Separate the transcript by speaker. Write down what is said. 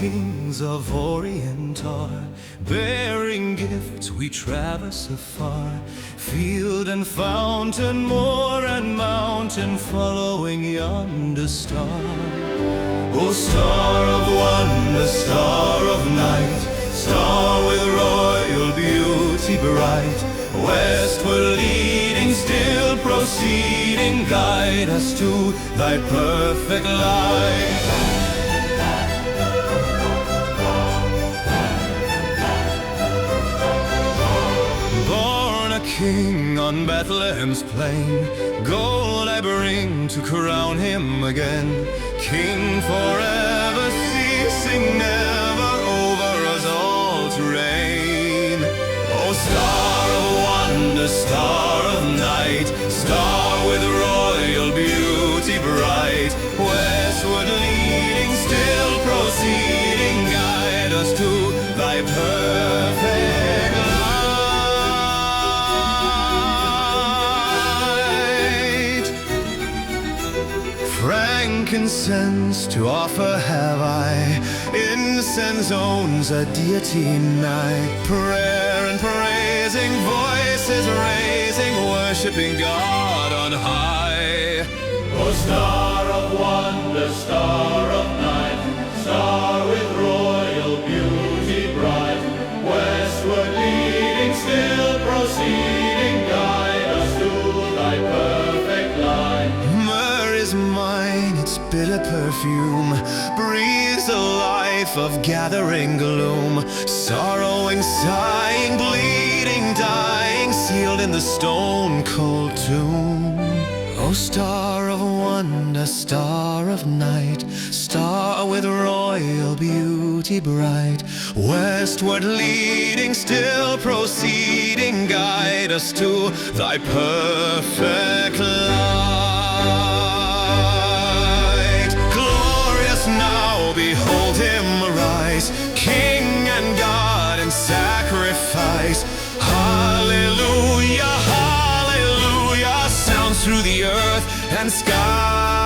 Speaker 1: Kings of Orient are, bearing gifts we traverse afar, field and fountain, moor and mountain, following yonder star. O star of wonder, star of night, star with royal beauty bright, westward leading, still proceeding, guide us to thy perfect light. King on Bethlehem's plain, gold I bring to crown him again. King forever, ceasing never, over us all to reign. O star of wonder, star of night, star with royal beauty bright, westward leading, still proceeding, guide us to thy perfect light. Frankincense to offer have I, incense owns a deity nigh. Prayer and praising, voices raising, worshiping God on high. O star of wonder, star of night, star with royal beauty bright, westward leading, still proceeding, guide us to thy perfect light. Myrrh is mine, its bitter perfume breathes the life of gathering gloom. Sorrowing, sighing, bleeding, dying, sealed in the stone cold tomb. O star of wonder, star of night, star with royal beauty bright, westward leading, still proceeding, guide us to thy perfect light. Glorious now, behold him arise, King and God in sacrifice. Hallelujah, hallelujah, sounds through the earth and sky.